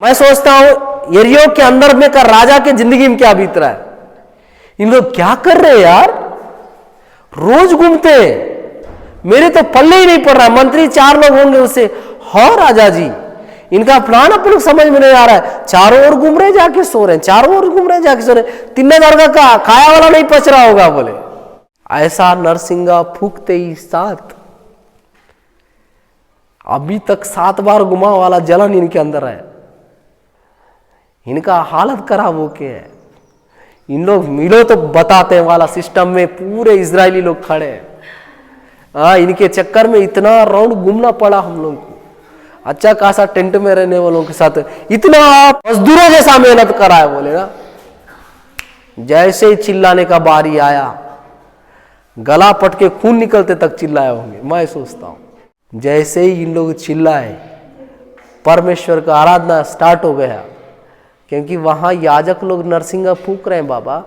मैं सोचता हूं यरीहो के अंदर में का राजा के जिंदगी में क्या बीत रहा है। इन लोग क्या कर रहे हैं यार, रोज घूमते हैं, मेरे तो पल्ले ही नहीं पड़ रहा। मंत्री 4 लोग होंगे उससे, हाँ राजा जी इनका प्लान अपन लोग समझ में नहीं आ रहा है। चारों ओर घूम रहे जाके सो रहे हैं, चारों ओर घूम रहे जाके सो रहे हैं। 3000 का खाया वाला नहीं पच रहा होगा बोले। ऐसा नरसिंगा फूकते ही 7, अभी तक 7 बार घुमा वाला जलन इनके अंदर है। इनका हालत खराब होके है। इन लोग मिलो तो बताते वाला सिस्टम में पूरे इजरायली लोग खड़े हैं। इनके चक्कर में इतना राउंड घूमना पड़ा हम लोग को। अच्छा खासा टेंट में रहने वालों के साथ इतना मजदूरों जैसा मेहनत करा है बोले ना। जैसे ही चिल्लाने का बारी आया, गला पट के खून निकलते तक चिल्लाए होंगे। मैं सोचता हूं जैसे ही इन लोग चिल्लाए, परमेश्वर का आराधना स्टार्ट हो गया, क्योंकि वहां याजक लोग नरसिंगा फूक रहे हैं बाबा।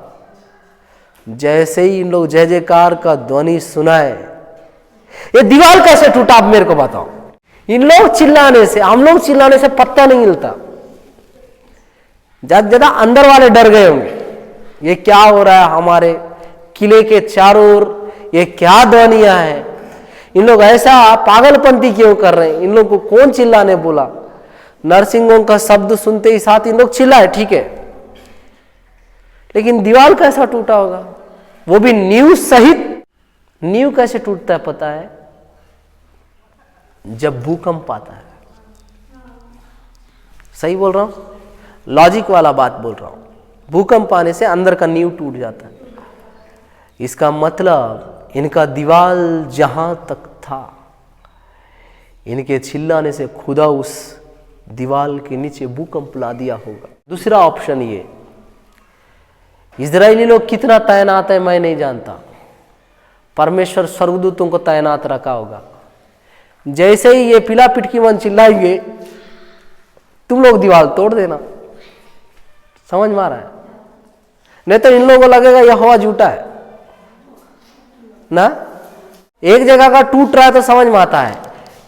जैसे ही इन लोग जय जयकार का ध्वनि सुनाए, ये दीवार कैसे टूटा आप मेरे को बताओ। इन लोग चिल्लाने से, हम लोग चिल्लाने से पत्ता नहीं हिलता। ज्यादा अंदर वाले डर गए होंगे, ये क्या हो रहा है हमारे किले के चारों ओर, ये क्या ध्वनियां हैं, इन लोग ऐसा पागलपंती क्यों कर रहे हैं, इन लोग को कौन चिल्लाने बोला। नरसिंहों का शब्द सुनते ही साथ इन लोग चिल्लाए, ठीक है, लेकिन दीवार कैसा टूटा होगा, वो भी नींव सहित। नींव कैसे टूटता है पता है? जब भूकंप आता है। सही बोल रहा हूं, लॉजिक वाला बात बोल रहा हूं। भूकंप आने से अंदर का नींव टूट जाता है। इसका मतलब इनका दीवार जहां तक था, इनके चिल्लाने से खुदा उस दीवार के नीचे भूकंप ला दिया होगा। दूसरा ऑप्शन ये, इजरायली लोग कितना तैनात है मैं नहीं जानता, परमेश्वर स्वर्गदूतों को तैनात रखा होगा। जैसे ही ये पिला पिटकी मन चिल्लाएंगे, तुम लोग दीवार तोड़ देना। समझ में आ रहा है? नहीं तो इन लोगों को लगेगा यह हवा झूठा है ना। एक जगह का टूट रहा है तो समझ में आता है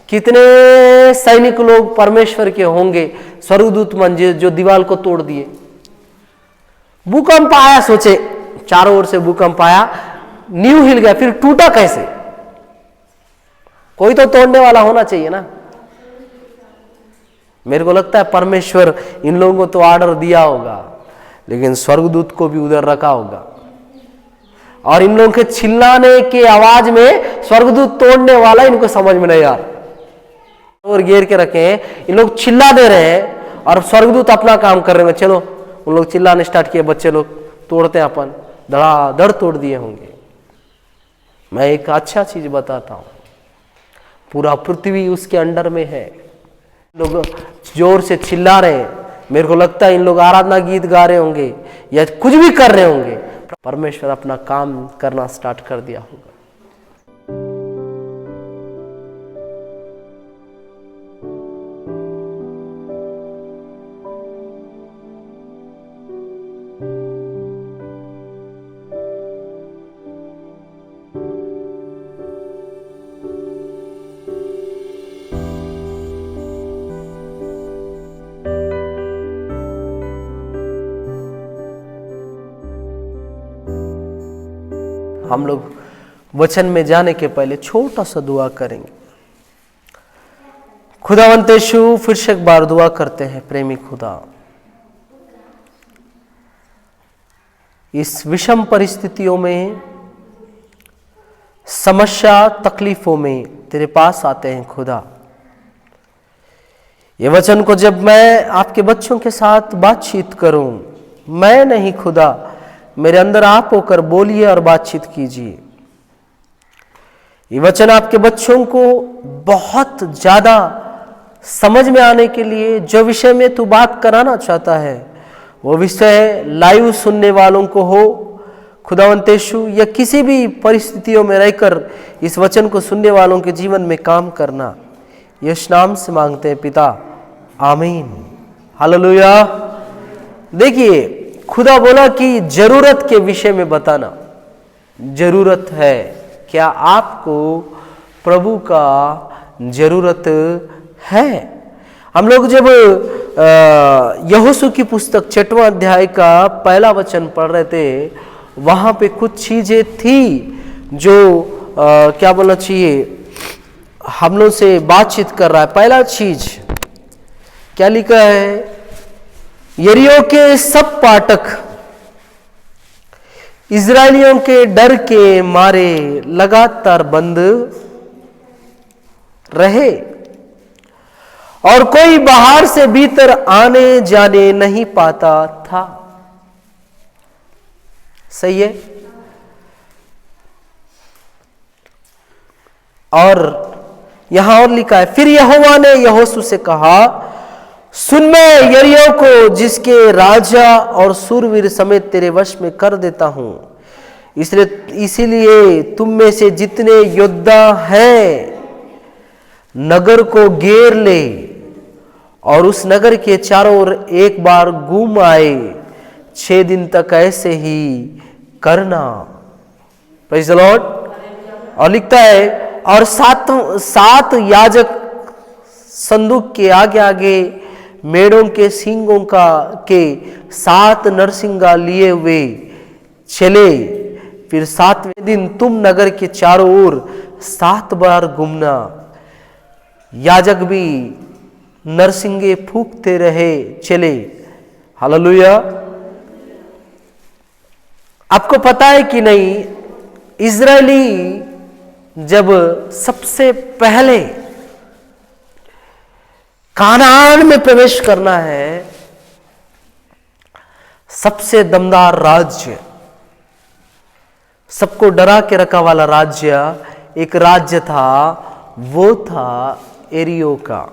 कितने सैनिक लोग परमेश्वर के होंगे, स्वर्गदूत मन जो दीवार को तोड़ दिए। भूकंप आया, सोचे चारों ओर से भूकंप आया, नींव हिल गया, फिर टूटा कैसे? कोई तो तोड़ने वाला होना चाहिए ना। मेरे को लगता है परमेश्वर इन लोगों को तो ऑर्डर दिया होगा, लेकिन स्वर्गदूत को भी उधर रखा होगा, और इन लोगों के चिल्लाने के आवाज में स्वर्गदूत तोड़ने वाला इनको समझ में नहीं आ रहा, और घेर के रखे हैं। इन लोग चिल्ला दे रहे हैं और स्वर्गदूत अपना काम कर रहे हैं। चलो, उन लोग चिल्लाने स्टार्ट किए, बच्चे लोग तोड़ते हैं, अपन धड़ाधड़ तोड़ दिए होंगे। मैं एक अच्छा चीज बताता हूं, पूरा पृथ्वी उसके अंडर में है। लोग जोर से चिल्ला रहे हैं, मेरे को लगता है इन लोग आराधना गीत गा रहे होंगे या कुछ भी कर रहे होंगे। परमेश्वर अपना काम करना स्टार्ट कर दिया होगा। हम लोग वचन में जाने के पहले छोटा सा दुआ करेंगे। खुदावंत यीशु, फिर से एक बार दुआ करते हैं। प्रेमी खुदा, इस विषम परिस्थितियों में, समस्या तकलीफों में तेरे पास आते हैं खुदा। ये वचन को जब मैं आपके बच्चों के साथ बातचीत करूं, मैं नहीं खुदा, मेरे अंदर आप होकर बोलिए और बातचीत कीजिए। ये वचन आपके बच्चों को बहुत ज्यादा समझ में आने के लिए, जो विषय में तू बात कराना चाहता है, वो विषय लाइव सुनने वालों को हो खुदावंत यीशु, या किसी भी परिस्थितियों में रहकर इस वचन को सुनने वालों के जीवन में काम करना, यीशु नाम से मांगते हैं पिता, आमीन, हालेलुया। देखिए, खुदा बोला कि जरूरत के विषय में बताना। जरूरत है, क्या आपको प्रभु का जरूरत है? हम लोग जब यहोशू की पुस्तक 6वां अध्याय का पहला वचन पढ़ रहे थे, वहां पे कुछ चीजें थी जो क्या बोलना चाहिए, हम लोग से बातचीत कर रहा है। पहला चीज क्या लिखा है, यरीहो के सब फाटक इजरायलियों के डर के मारे लगातार बंद रहे और कोई बाहर से भीतर आने जाने नहीं पाता था। सही है। और यहां और लिखा है, फिर यहोवा ने यहोशू से कहा, सुन, मैं यरीहो को जिसके राजा और सूरवीर समेत तेरे वश में कर देता हूं, इसीलिए तुम में से जितने योद्धा हैं नगर को घेर ले और उस नगर के चारों ओर एक बार घूम आए। 6 दिन तक ऐसे ही करना। Praise the Lord. और लिखता है, और सात याजक संदूक के आगे आगे मेढ़ों के सींगों के 7 नरसिंगा लिए हुए चले। फिर 7वें दिन तुम नगर के चारों ओर 7 बार घूमना। याजक भी नरसिंगे फूंकते रहे चले। हालेलुया। आपको पता है कि नहीं, इजरायली जब सबसे पहले कानान में प्रवेश करना है, सबसे दमदार राज्य, सबको डरा के रखा वाला राज्य, एक राज्य था, वो था यरीहो का।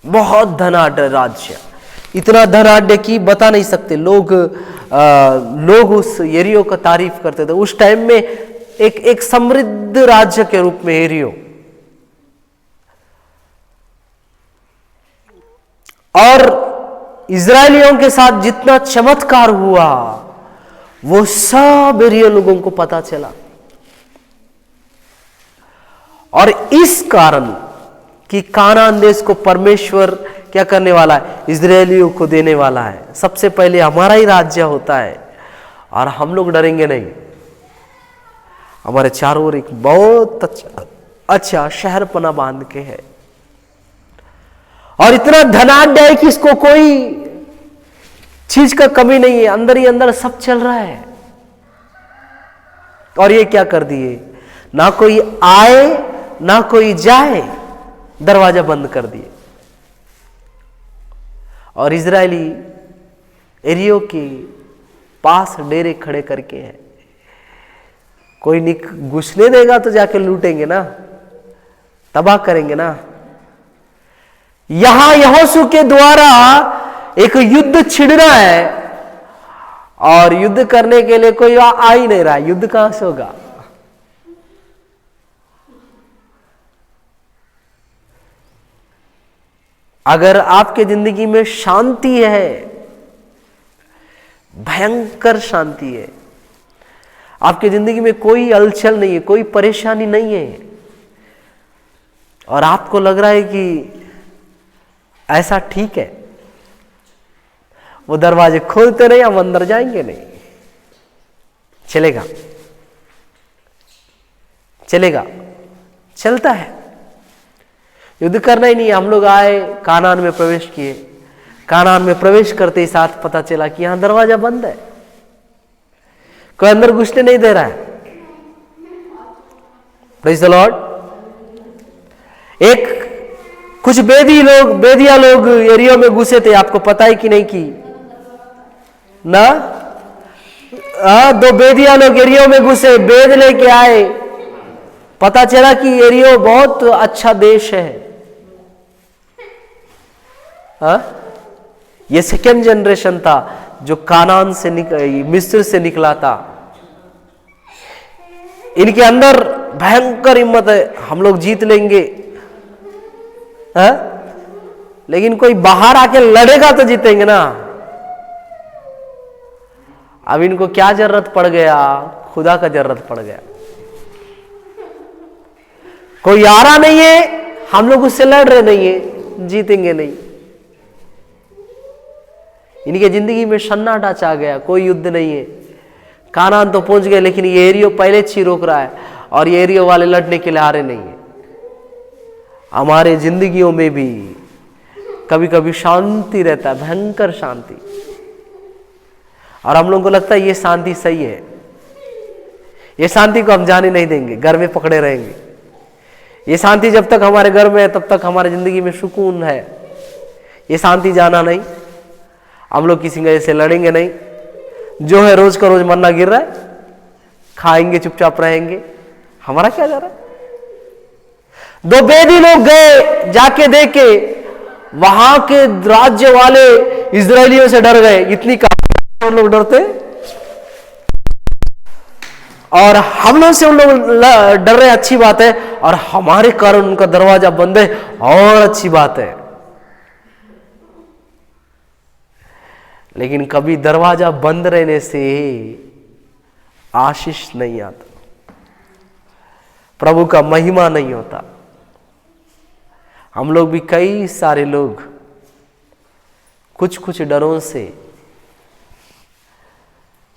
बहुत धनाढ्य राज्य, इतना धनाढ्य कि बता नहीं सकते। लोग उस यरीहो का तारीफ करते थे। उस टाइम में एक समृद्ध राज्य के रूप में यरीहो। और इजरायलियों के साथ जितना चमत्कार हुआ वो सब यरीहो लोगों को पता चला। और इस कारण कि कानान देश को परमेश्वर क्या करने वाला है, इजरायलियों को देने वाला है। सबसे पहले हमारा ही राज्य होता है और हम लोग डरेंगे नहीं। हमारे चारों ओर एक बहुत अच्छा शहर पना बांध के है और इतना धनाढ्य है कि इसको कोई चीज का कमी नहीं है। अंदर ही अंदर सब चल रहा है। और ये क्या कर दिए, ना कोई आए ना कोई जाए, दरवाजा बंद कर दिए। और इजरायली यरीहो के पास डेरे खड़े करके हैं। कोई घुसने देगा तो जाके लूटेंगे ना, तबाह करेंगे ना। यहां यहोशू के द्वारा एक युद्ध छिड़ना है और युद्ध करने के लिए कोई आ ही नहीं रहा। युद्ध कहां से होगा? अगर आपके जिंदगी में शांति है, भयंकर शांति है, आपकी जिंदगी में कोई हलचल नहीं है, कोई परेशानी नहीं है, और आपको लग रहा है कि ऐसा ठीक है, वो दरवाजे खोलते नहीं, हम अंदर जाएंगे नहीं, चलेगा चलेगा, चलता है। युद्ध करना ही नहीं। हम लोग आए, कानान में प्रवेश किए। कानान में प्रवेश करते ही साथ पता चला कि यहां दरवाजा बंद है, कोई अंदर घुसने नहीं दे रहा है। Praise the Lord. कुछ बेदिया लोग यरीहो में घुसे थे, आपको पता है कि नहीं कि ना? 2 बेदिया लोग यरीहो में घुसे, बेद लेके आए। पता चला कि यरीहो बहुत अच्छा देश है। ये सेकेंड जनरेशन था जो कानान से मिस्र से निकला था। इनके अंदर भयंकर हिम्मत है, हम लोग जीत लेंगे। लेकिन कोई बाहर आके लड़ेगा तो जीतेंगे ना। अब इनको क्या जरूरत पड़ गया? खुदा का जरूरत पड़ गया। कोई आ रहा नहीं है, हम लोग उससे लड़ रहे नहीं है, जीतेंगे नहीं। इनके जिंदगी में सन्नाटा छा गया, कोई युद्ध नहीं है। कानान तो पहुंच गए, लेकिन ये एरियो पहले से रोक रहा है और ये एरियो वाले लड़ने के लिए आ रहे नहीं है। हमारे जिंदगियों में भी कभी कभी शांति रहता है, भयंकर शांति, और हम लोगों को लगता है ये शांति सही है। ये शांति को हम जाने नहीं देंगे, घर में पकड़े रहेंगे। ये शांति जब तक हमारे घर में है तब तक हमारे जिंदगी में सुकून है। ये शांति जाना नहीं। हम लोग किसी से लड़ेंगे नहीं, जो है रोज का रोज मरना गिर रहा है, खाएंगे चुपचाप रहेंगे, हमारा क्या जा रहा है। दो बेदी लोग गए, जाके देखे, वहां के राज्य वाले इजरायलियों से डर गए। इतनी कहानी लोग डरते, और हम लोग से उन लोग डर रहे, अच्छी बात है, और हमारे कारण उनका दरवाजा बंद है, और अच्छी बात है। लेकिन कभी दरवाजा बंद रहने से आशीष नहीं आता, प्रभु का महिमा नहीं होता। हम लोग भी, कई सारे लोग कुछ कुछ डरों से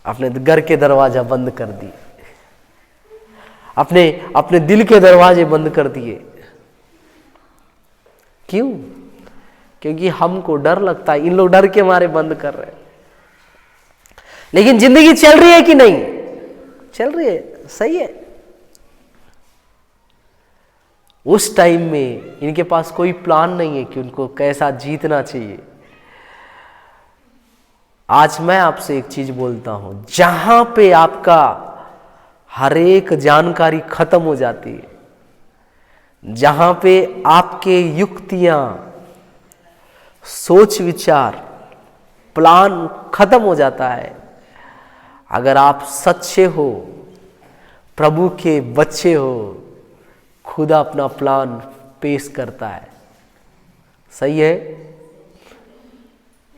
अपने घर के दरवाजा बंद कर दिए, अपने दिल के दरवाजे बंद कर दिए। क्यों? क्योंकि हमको डर लगता है। इन लोग डर के मारे बंद कर रहे हैं। लेकिन जिंदगी चल रही है कि नहीं? चल रही है, सही है। उस टाइम में इनके पास कोई प्लान नहीं है कि उनको कैसा जीतना चाहिए। आज मैं आपसे एक चीज बोलता हूं, जहां पे आपका हर एक जानकारी खत्म हो जाती है, जहां पे आपके युक्तियां, सोच विचार, प्लान खत्म हो जाता है, अगर आप सच्चे हो, प्रभु के बच्चे हो, खुदा अपना प्लान पेश करता है। सही है।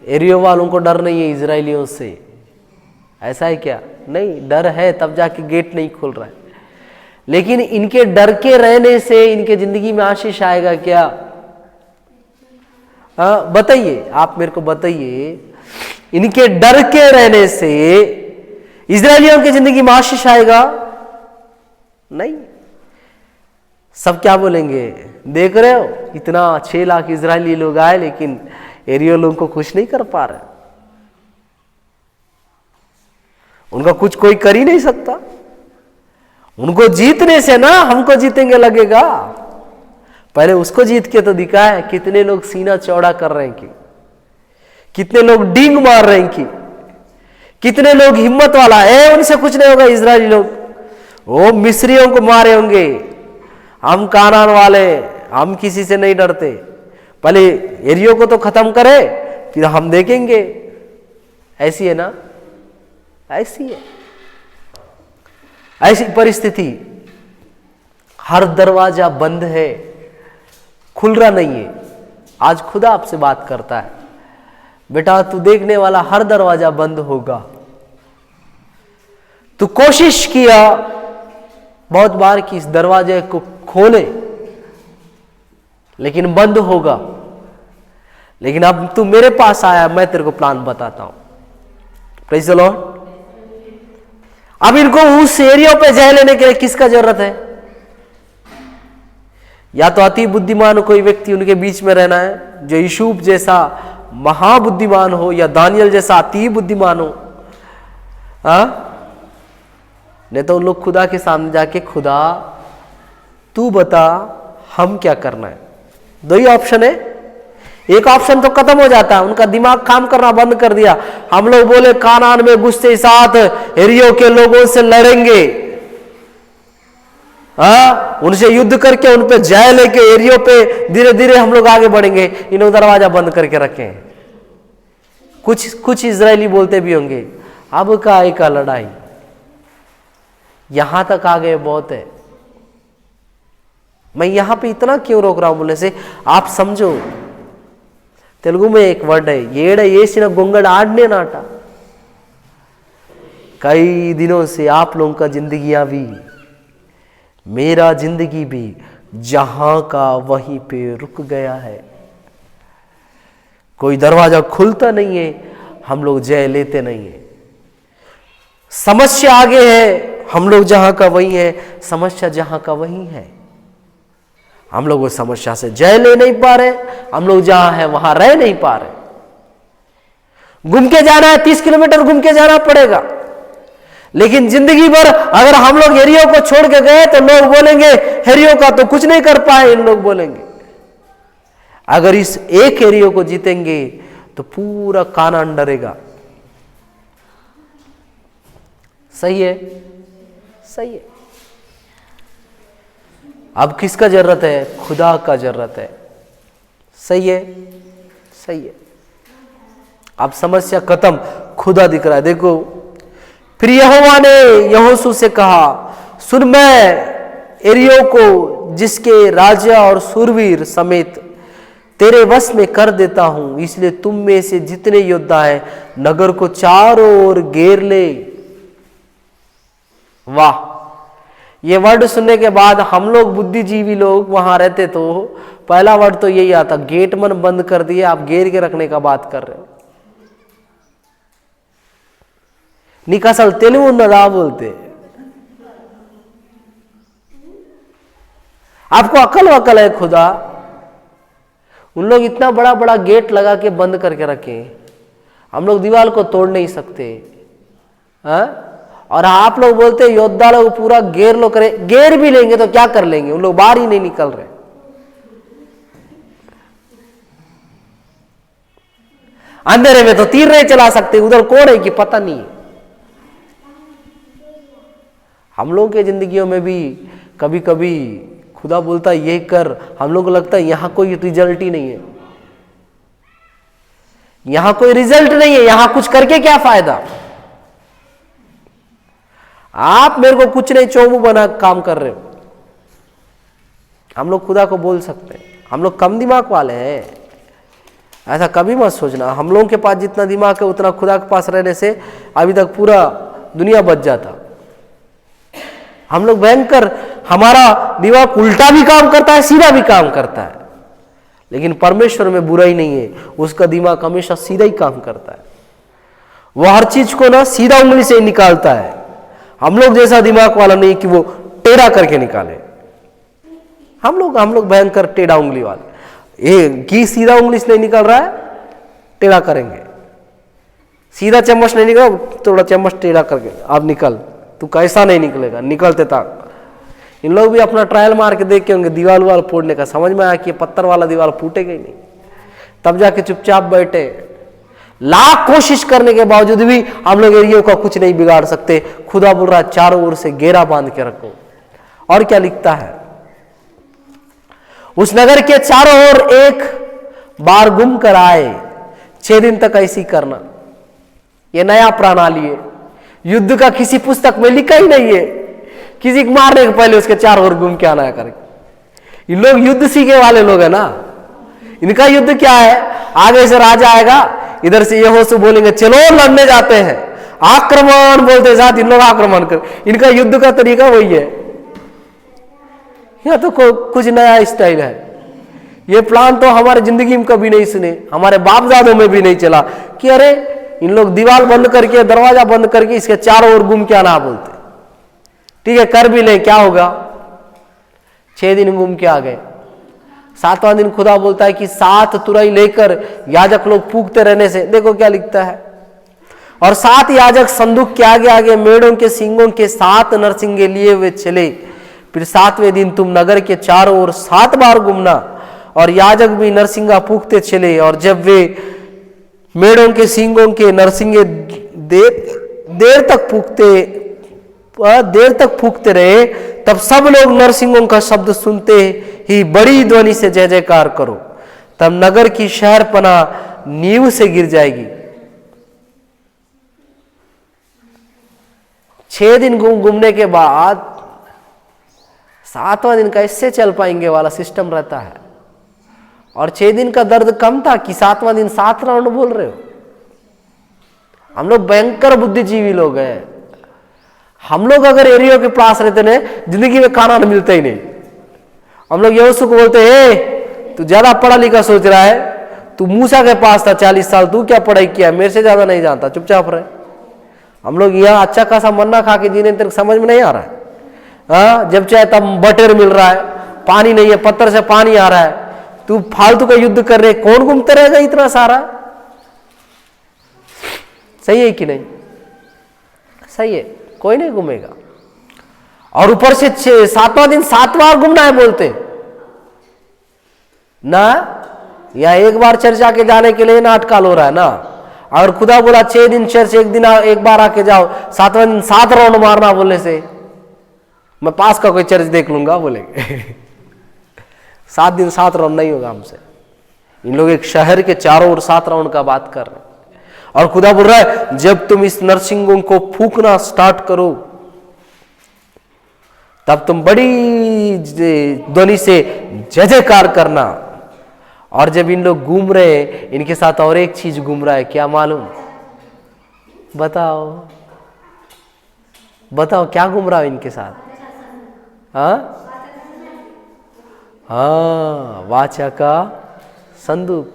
एरियो वालों को डर नहीं है इजरायलियों से, ऐसा है क्या? नहीं, डर है, तब जाके गेट नहीं खुल रहा है। लेकिन इनके डर के रहने से इनके जिंदगी में आशीष आएगा क्या? बताइए, आप मेरे को बताइए, इनके डर के रहने से इजरायलियों की जिंदगी में आशीष आएगा? नहीं। सब क्या बोलेंगे? देख रहे हो, इतना 6 लाख इजरायली लोग आए, लेकिन एरियो लोगों को खुश नहीं कर पा रहे। उनका कुछ कोई कर ही नहीं सकता। उनको जीतने से ना हमको जीतेंगे लगेगा। पहले उसको जीत के तो दिखाए। कितने लोग सीना चौड़ा कर रहे हैं कि, कितने लोग डींग मार रहे हैं कि, कितने लोग हिम्मत वाला है, उनसे कुछ नहीं होगा। इजरायली लोग वो मिस्रियों को मारे होंगे, हम कानान वाले, हम किसी से नहीं डरते। पहले एरियो को तो खत्म करे, फिर हम देखेंगे। ऐसी है ना? ऐसी है। ऐसी परिस्थिति, हर दरवाजा बंद है, खुल रहा नहीं है। आज खुदा आपसे बात करता है, बेटा तू देखने वाला हर दरवाजा बंद होगा। तू कोशिश किया बहुत बार कि इस दरवाजे को खोले, लेकिन बंद होगा। लेकिन अब तू मेरे पास आया, मैं तेरे को प्लान बताता हूं। Praise the Lord. अब इनको उस एरिया पे जय लेने के लिए किसका जरूरत है? या तो अति बुद्धिमान कोई व्यक्ति उनके बीच में रहना है, जो यूसुफ जैसा महाबुद्धिमान हो, या दानियल जैसा अति बुद्धिमान हो। नहीं तो उन लोग खुदा के सामने जाके, खुदा तू बता हम क्या करना है। दो ही ऑप्शन है। एक ऑप्शन तो खत्म हो जाता है, उनका दिमाग काम करना बंद कर दिया। हम लोग बोले कानान में गुस्से साथ एरियो के लोगों से लड़ेंगे, उनसे युद्ध करके उन पे जय लेके एरियो पे धीरे धीरे हम लोग आगे बढ़ेंगे। इन्होंने दरवाजा बंद करके रखे हैं। कुछ इजरायली बोलते भी होंगे, अब का लड़ाई, यहां तक आ गए, बहुत है। मैं यहां पे इतना क्यों रोक रहा हूं बोलने से, आप समझो। तेलुगु में एक वर्ड है, येड़ येसिन गोंगड़ आड़ने नाटा। कई दिनों से आप लोगों का जिंदगियां भी, मेरा जिंदगी भी जहां का वहीं पे रुक गया है। कोई दरवाजा खुलता नहीं है, हम लोग जय लेते नहीं है। समस्या आगे है, हम लोग जहां का वही है, समस्या जहां का वही है। हम लोग उस समस्या से जय ले नहीं पा रहे, हम लोग जहां है वहां रह नहीं पा रहे। घूम के जाना है, 30 किलोमीटर घूम के जाना पड़ेगा, लेकिन जिंदगी भर अगर हम लोग हेरियो को छोड़ के गए तो लोग बोलेंगे हेरियो का तो कुछ नहीं कर पाए, इन लोग बोलेंगे। अगर इस एक हेरियो को जीतेंगे तो पूरा कानान डरेगा। सही है, सही है। अब किसका जरूरत है? खुदा का जरूरत है। सही है, सही है। अब समस्या खत्म, खुदा दिख रहा है। देखो, फिर यहोवा ने यहोशू से कहा, सुन, मैं एरियो को जिसके राजा और सूरवीर समेत तेरे वश में कर देता हूं, इसलिए तुम में से जितने योद्धा हैं नगर को चारों ओर घेर ले। वाह! ये वर्ड सुनने के बाद हम लोग बुद्धिजीवी लोग वहां रहते तो पहला वर्ड तो यही आता, गेट मन बंद कर दिए, आप घेर के रखने का बात कर रहे हो। निकासल तेलुगु नदा बोलते। आपको अकल वकल है खुदा? उन लोग इतना बड़ा बड़ा गेट लगा के बंद करके रखे, हम लोग दीवार को तोड़ नहीं सकते। और आप लोग बोलते योद्धा लोग पूरा घेर लो करे, घेर भी लेंगे तो क्या कर लेंगे? उन लोग बाहर ही नहीं निकल रहे। अंधेरे में तो तीर नहीं चला सकते, उधर कौन है कि पता नहीं है। हम लोगों के जिंदगियों में भी कभी कभी खुदा बोलता है ये कर, हम लोग को लगता है यहां कोई रिजल्ट ही नहीं है, यहां कोई रिजल्ट नहीं है, यहां कुछ करके क्या फायदा? आप मेरे को कुछ नहीं चोमू बना काम कर रहे हो। हम लोग खुदा को बोल सकते हैं, हम लोग कम दिमाग वाले हैं, ऐसा कभी मत सोचना। हम लोगों के पास जितना दिमाग है उतना खुदा के पास रहने से अभी तक पूरा दुनिया बच जाता। हम लोग भयंकर, हमारा दिमाग उल्टा भी काम करता है, सीधा भी काम करता है, लेकिन परमेश्वर में बुराई नहीं है, उसका दिमाग हमेशा सीधा ही काम करता है। वह हर चीज को ना सीधा उंगली से ही निकालता है। हम लोग जैसा दिमाग वाला नहीं कि वो टेढ़ा करके निकाले। हम लोग भयंकर टेढ़ा उंगली वाले। ये घी सीधा उंगली से नहीं निकल रहा है, टेढ़ा करेंगे। सीधा चम्मच नहीं निकला, थोड़ा चम्मच टेढ़ा करके अब निकल, तू कैसा नहीं निकलेगा, निकलते तक। इन लोग भी अपना ट्रायल मार के देख के होंगे दीवार वाल फोड़ने का, समझ में आया कि पत्थर वाला दीवार फूटेगा ही नहीं, तब जाके चुपचाप बैठे। लाख कोशिश करने के बावजूद भी हम लोग एरियो का कुछ नहीं बिगाड़ सकते। खुदा बोल रहा चारों ओर से घेरा बांध के रखो। और क्या लिखता है? उस नगर के चारों ओर एक बार घूम कर आए, 6 दिन तक ऐसी करना। यह नया प्रणाली है, युद्ध का किसी पुस्तक में लिखा ही नहीं है। किसी को मारने के पहले उसके चारों ओर घूम के आना है करके। ये लोग युद्ध सीखे वाले लोग है ना, इनका युद्ध क्या है? आगे से राजा आएगा, इधर से यहोशू बोलेंगे चलो लड़ने जाते हैं, आक्रमण बोलते साथ इन लोग आक्रमण कर। इनका युद्ध का तरीका वही है। यह तो कुछ नया स्टाइल है। ये प्लान तो हमारे जिंदगी में कभी नहीं सुने, हमारे बाप दादों में भी नहीं चला कि अरे इन लोग दीवार बंद करके, दरवाजा बंद करके इसके चारों ओर घूम के आना बोलते। ठीक है, कर भी ले, क्या होगा? 6 दिन घूम के आ गए। 7वां दिन खुदा बोलता है कि 7 तुरई लेकर याजक लोग फूंकते रहने से, देखो क्या लिखता है, और 7 याजक संदूक के आगे आगे मेढ़ों के सींगों के 7 नरसिंगे लिए हुए चले। फिर 7वें दिन तुम नगर के चारों ओर 7 बार घूमना, और याजक भी नरसिंगा फूंकते चले। और जब वे मेढ़ों के सींगों के नरसिंगे देर तक फूंकते रहे, तब सब लोग नरसिंगों का शब्द सुनते ही बड़ी ध्वनि से जय जयकार करो। तब नगर की शहरपना नींव से गिर जाएगी। 6 दिन घूमने के बाद 7वां दिन कैसे चल पाएंगे वाला सिस्टम रहता है। और 6 दिन का दर्द कम था कि 7वां दिन 7 राउंड बोल रहे हो। हम लोग भयंकर बुद्धिजीवी लोग हैं। हम लोग अगर एरियो के पास रहते ना, जिंदगी में खाना मिलता ही नहीं। हम लोग यहोशू को बोलते हैं तू ज्यादा पढ़ा लिखा सोच रहा है, तू मूसा के पास था 40 साल, तू क्या पढ़ाई किया, मेरे से ज्यादा नहीं जानता, चुपचाप रहे। हम लोग यहाँ अच्छा खासा मन्ना खा के जीने, तेरे समझ में नहीं आ रहा है? हाँ, जब चाहे तब बटेर मिल रहा है, पानी नहीं है, पत्थर से पानी आ रहा है, तू फालतू का युद्ध कर रहे, कौन घूमते रहेगा इतना सारा? सही है कि नहीं? सही है, कोई नहीं घूमेगा। और ऊपर से 7वां दिन 7 बार घूमना है बोलते ना, या एक बार चर्च आके जाने के लिए नाटकाल हो रहा है ना। अगर खुदा बोला 6 दिन चर्च, एक बार आके जाओ, 7वां दिन 7 राउंड मारना बोलने से मैं पास का कोई चर्च देख लूंगा बोलेंगे। 7 दिन 7 राउंड नहीं होगा हमसे। इन लोग एक शहर के चारों ओर 7 राउंड का बात कर रहे हैं। और खुदा बोल रहा है जब तुम इस नरसिंह होम को फूकना स्टार्ट करो, तब तुम बड़ी ध्वनि से जय जयकार करना। और जब इन लोग घूम रहे हैं, इनके साथ और एक चीज घूम रहा है, क्या मालूम? बताओ बताओ क्या घूम रहा है इनके साथ? हाँ हाँ, वाचा का संदूक।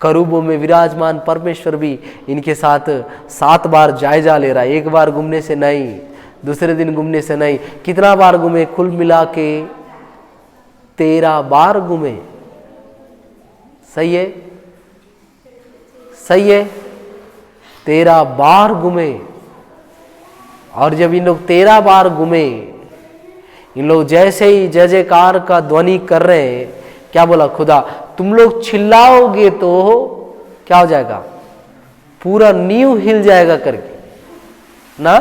करूबों में विराजमान परमेश्वर भी इनके साथ 7 बार जायजा ले रहा है। एक बार घूमने से नहीं, दूसरे दिन घूमने से नहीं, कितना बार घूमे? कुल मिला के 13 बार घूमे। सही है? सही है? 13 बार घूमे। और जब इन लोग 13 बार घूमे, इन लोग जैसे ही जय जयकार का ध्वनि कर रहे हैं, क्या बोला खुदा? तुम लोग चिल्लाओगे तो क्या हो जाएगा? पूरा नींव हिल जाएगा करके ना।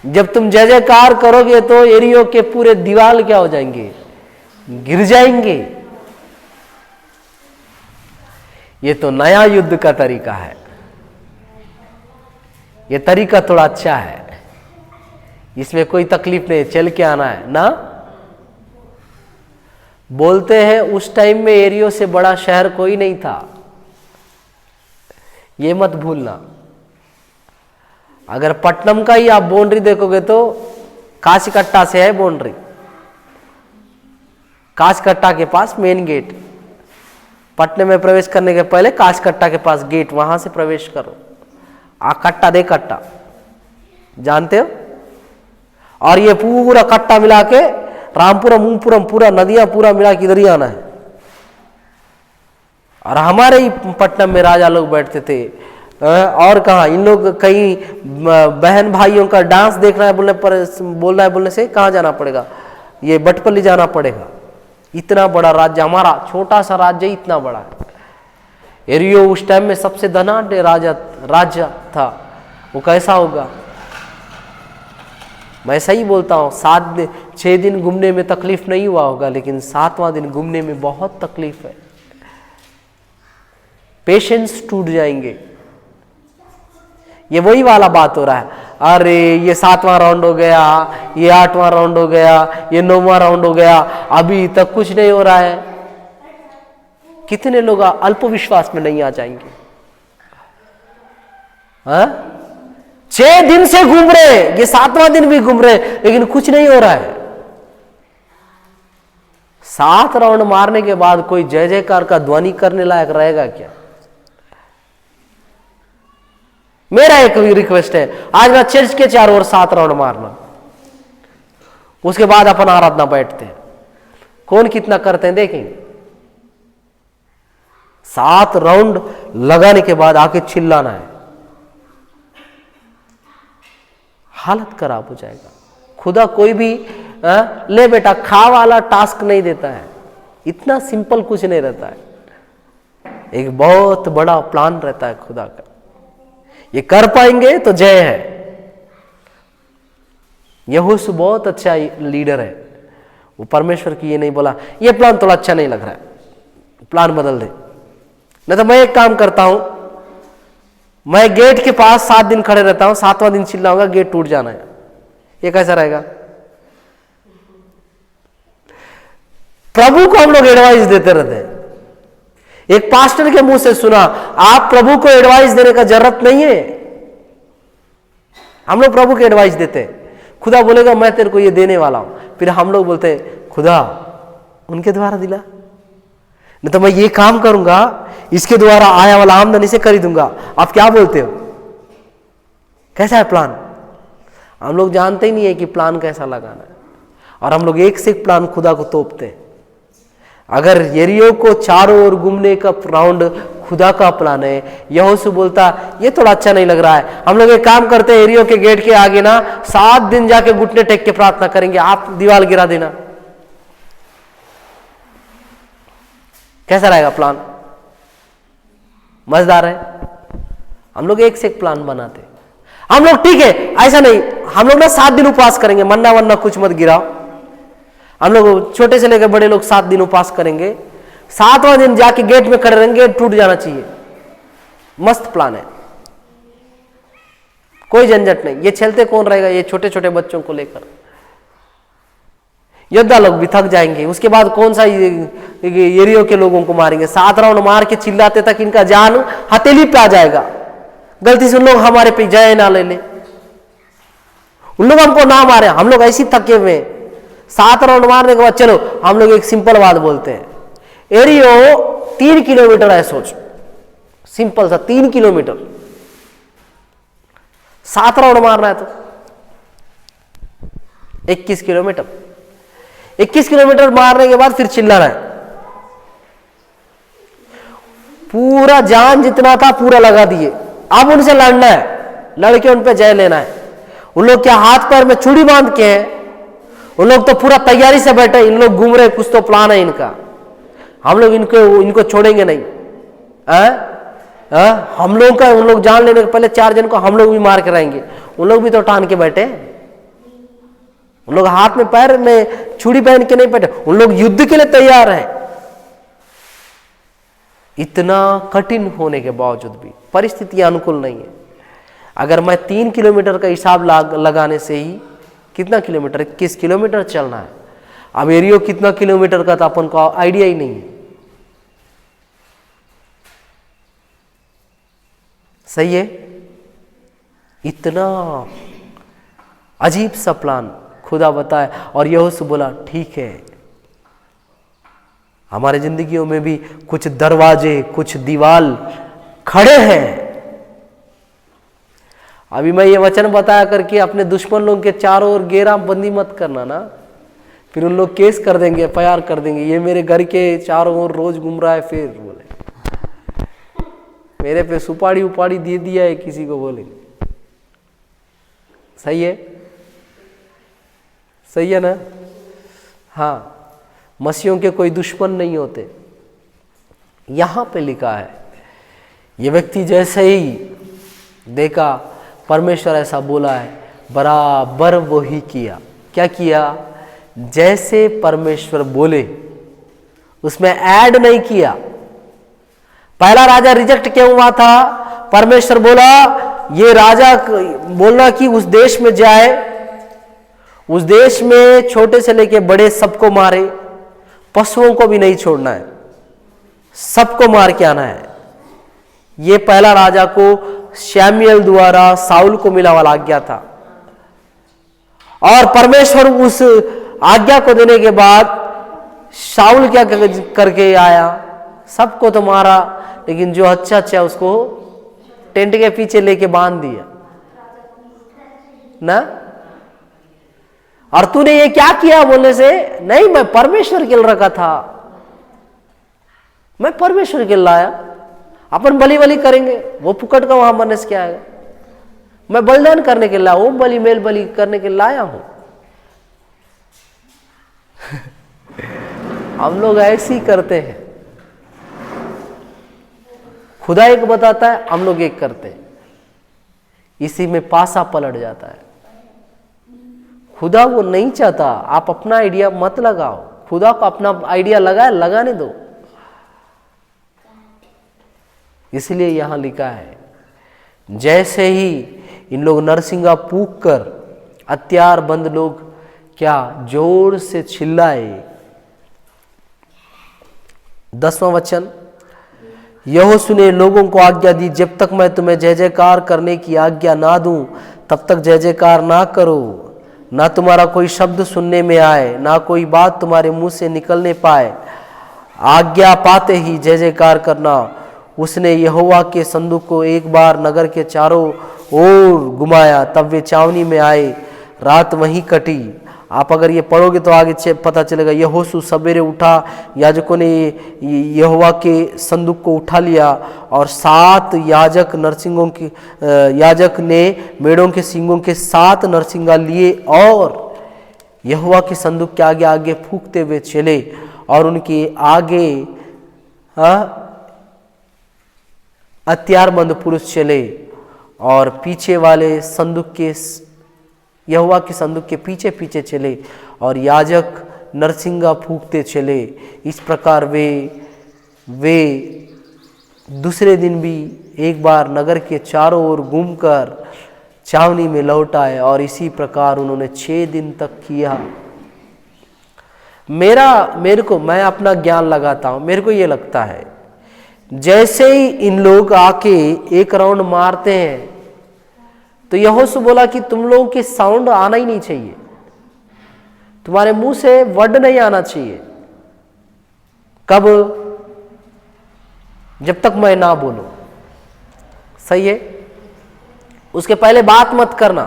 जब तुम जय जयकार करोगे तो एरियो के पूरे दीवार क्या हो जाएंगे? गिर जाएंगे। ये तो नया युद्ध का तरीका है। ये तरीका थोड़ा अच्छा है, इसमें कोई तकलीफ नहीं, चल के आना है ना। बोलते हैं उस टाइम में एरियो से बड़ा शहर कोई नहीं था, ये मत भूलना। अगर पट्टनम का ही आप बाउंड्री देखोगे तो काशीकट्टा से है बाउंड्री, काशीकट्टा के पास मेन गेट। पटना में प्रवेश करने के पहले काशीकट्टा के पास गेट, वहां से प्रवेश करो। कट्टा दे कट्टा, जानते हो? और ये पूरा कट्टा मिला के रामपुरम मुंहपुरम पूरा नदियां पूरा मिला के इधर ही आना है। और हमारे ही पटना में राजा लोग बैठते थे। और कहा इन लोग कहीं बहन भाइयों का डांस देखना है बोलने से कहाँ जाना पड़ेगा? ये बटपल्ली जाना पड़ेगा। इतना बड़ा राज्य, हमारा छोटा सा राज्य इतना बड़ा है। एरियो उस टाइम में सबसे धनाढ्य राज्य था। वो कैसा होगा? मैं सही बोलता हूँ, 6 दिन घूमने में तकलीफ नहीं हुआ होगा, लेकिन 7वां दिन घूमने में बहुत तकलीफ है। पेशेंस टूट जाएंगे। ये वही वाला बात हो रहा है। अरे ये 7वां राउंड हो गया, ये 8वां राउंड हो गया, ये 9वां राउंड हो गया, अभी तक कुछ नहीं हो रहा है। कितने लोग अल्प विश्वास में नहीं आ जाएंगे? हाँ, 6 दिन से घूम रहे, ये 7वां दिन भी घूम रहे, लेकिन कुछ नहीं हो रहा है। 7 राउंड मारने के बाद कोई जय जयकार का ध्वनि करने लायक रहेगा क्या? मेरा एक रिक्वेस्ट है, आज ना चर्च के चारों ओर 7 राउंड मारना, उसके बाद अपन आराधना बैठते हैं। कौन कितना करते हैं देखेंगे। 7 राउंड लगाने के बाद आके चिल्लाना है, हालत खराब हो जाएगा। खुदा कोई भी ले बेटा खा वाला टास्क नहीं देता है। इतना सिंपल कुछ नहीं रहता है, एक बहुत बड़ा प्लान रहता है खुदा का। ये कर पाएंगे तो जय है। यहोशू बहुत अच्छा लीडर है, वो परमेश्वर की ये नहीं बोला ये प्लान थोड़ा अच्छा नहीं लग रहा है, प्लान बदल दे। नहीं तो मैं एक काम करता हूं, मैं गेट के पास 7 दिन खड़े रहता हूं, 7वां दिन चिल्लाऊंगा गेट टूट जाना है। ये कैसा रहेगा? प्रभु को हम लोग एडवाइस देते रहते हैं। एक पास्टर के मुंह से सुना, आप प्रभु को एडवाइस देने का जरूरत नहीं है। हम लोग प्रभु को एडवाइस देते हैं। खुदा बोलेगा मैं तेरे को ये देने वाला हूं, फिर हम लोग बोलते हैं खुदा उनके द्वारा दिला। नहीं तो मैं ये काम करूंगा, इसके द्वारा आया वाला आमदनी से खरीदूंगा। आप क्या बोलते हो? कैसा है प्लान? हम लोग जानते ही नहीं है कि प्लान कैसा लगाना है, और हम लोग एक से एक प्लान खुदा को तोपते हैं। अगर यरीहो को चारों ओर घूमने का राउंड खुदा का प्लान है, यहोशू बोलता ये थोड़ा अच्छा नहीं लग रहा है, हम लोग एक काम करते हैं, यरीहो के गेट के आगे ना 7 दिन जाके घुटने टेक के प्रार्थना करेंगे, आप दीवार गिरा देना। कैसा रहेगा प्लान? मजेदार है। हम लोग एक से एक प्लान बनाते। हम लोग ठीक है, ऐसा नहीं, हम लोग ना 7 दिन उपवास करेंगे, मन्ना वन्ना कुछ मत गिराओ। हम लोग छोटे से लेकर बड़े लोग 7 दिन उपवास करेंगे, 7वां दिन जाके गेट में खड़े रहेंगे, टूट जाना चाहिए। मस्त प्लान है, कोई झंझट नहीं। ये चलते कौन रहेगा? ये छोटे छोटे बच्चों को लेकर योद्धा लोग भी थक जाएंगे। उसके बाद कौन सा यरीहो के लोगों को मारेंगे? 7 राउंड मार के चिल्लाते तक इनका जान हथेली पे आ जाएगा। गलती से उन लोग हमारे पे जय ना ले ले, उन लोग हमको ना मारे, हम लोग ऐसी थके हुए। 7 राउंड मारने के बाद चलो हम लोग एक सिंपल बात बोलते हैं, यरीहो 3 किलोमीटर है, सोच, सिंपल सा 3 किलोमीटर, 7 राउंड मारना है तो 21 किलोमीटर। 21 किलोमीटर मारने के बाद फिर चिल्लाना है, पूरा जान जितना था पूरा लगा दिए। अब उनसे लड़ना है, लड़के उन पे जय लेना है। उन लोग क्या हाथ पैर में चूड़ी बांध के हैं? उन लोग तो पूरा तैयारी से बैठे, इन लोग घूम रहे, कुछ तो प्लान है इनका। हम लोग इनको छोड़ेंगे नहीं। हम लोग का उन लोग जान लेने के पहले 4 जन को हम लोग भी मार के रहेंगे। उन लोग भी तो टान के बैठे, उन लोग हाथ में पैर में छुरी पहन के नहीं बैठे, उन लोग युद्ध के लिए तैयार हैं। इतना कठिन होने के बावजूद भी परिस्थितियां अनुकूल नहीं है। अगर मैं 3 किलोमीटर का हिसाब लगाने से ही कितना किलोमीटर, 21 किलोमीटर चलना है। अब यरीहो कितना किलोमीटर का था अपन को आइडिया ही नहीं है। सही है? इतना अजीब सा प्लान खुदा बताए, और यहोशू बोला ठीक है। हमारे जिंदगियों में भी कुछ दरवाजे, कुछ दीवाल खड़े हैं। अभी मैं ये वचन बताया करके अपने दुश्मन लोगों के चारों ओर घेरा बंदी मत करना ना, फिर उन लोग केस कर देंगे, एफआईआर कर देंगे, ये मेरे घर के चारों ओर रोज घूम रहा है, फिर बोले मेरे पे सुपारी उपाड़ी दे दिया है, किसी को बोलेंगे। सही है? सही है ना? हाँ, मसीहों के कोई दुश्मन नहीं होते। यहां पे लिखा है, ये व्यक्ति जैसे ही देखा परमेश्वर ऐसा बोला है, बराबर वही किया। क्या किया? जैसे परमेश्वर बोले, उसमें ऐड नहीं किया। पहला राजा रिजेक्ट क्यों हुआ था? परमेश्वर बोला ये राजा बोलना कि उस देश में जाए, उस देश में छोटे से लेके बड़े सबको मारे, पशुओं को भी नहीं छोड़ना है, सबको मार के आना है। ये पहला राजा को शमूएल द्वारा साउल को मिला वाला आज्ञा था। और परमेश्वर उस आज्ञा को देने के बाद साउल क्या करके आया? सबको तो मारा, लेकिन जो अच्छा उसको टेंट के पीछे लेके बांध दिया ना। और तूने ये क्या किया बोलने से, नहीं मैं परमेश्वर के लिए रखा था, मैं परमेश्वर के लिए लाया। अपन बलि करेंगे, वो फुकट का वहां मरने से क्या आएगा? मैं बलिदान करने के लिए लाया, ओम बलि मेल बलि करने के लिए लाया हूं। हम लोग ऐसे ही करते हैं। खुदा एक बताता है, हम लोग एक करते हैं, इसी में पासा पलट जाता है। खुदा वो नहीं चाहता आप अपना आइडिया मत लगाओ, खुदा को अपना आइडिया लगाने दो। इसलिए यहां लिखा है, जैसे ही इन लोग नरसिंगा फूंक कर हथियार बंद लोग क्या जोर से चिल्लाए। 10वां वचन, यहोशू ने लोगों को आज्ञा दी, जब तक मैं तुम्हें जय जयकार करने की आज्ञा ना दूं तब तक जय जयकार ना करो, ना तुम्हारा कोई शब्द सुनने में आए, ना कोई बात तुम्हारे मुंह से निकलने पाए। आज्ञा पाते ही जय जयकार करना। उसने यहोवा के संदूक को एक बार नगर के चारों ओर घुमाया, तब वे छावनी में आए, रात वहीं कटी। आप अगर ये पढ़ोगे तो आगे पता चलेगा। यहोशू सवेरे उठा, याजकों ने यहोवा के संदूक को उठा लिया और 7 याजक ने मेढ़ों के सींगों के 7 नरसिंगा लिए और यहोवा के संदूक के आगे आगे फूंकते हुए चले और उनके आगे हथियारबंद पुरुष चले और पीछे वाले संदूक के यहोवा के संदूक के पीछे पीछे चले और याजक नरसिंगा फूंकते चले। इस प्रकार वे दूसरे दिन भी एक बार नगर के चारों ओर घूमकर छावनी में लौट आए और इसी प्रकार उन्होंने 6 दिन तक किया। मैं अपना ज्ञान लगाता हूं, मेरे को ये लगता है जैसे ही इन लोग आके एक राउंड मारते हैं तो यहोशू बोला कि तुम लोगों के साउंड आना ही नहीं चाहिए, तुम्हारे मुंह से वर्ड नहीं आना चाहिए। कब? जब तक मैं ना बोलूं। सही है? उसके पहले बात मत करना।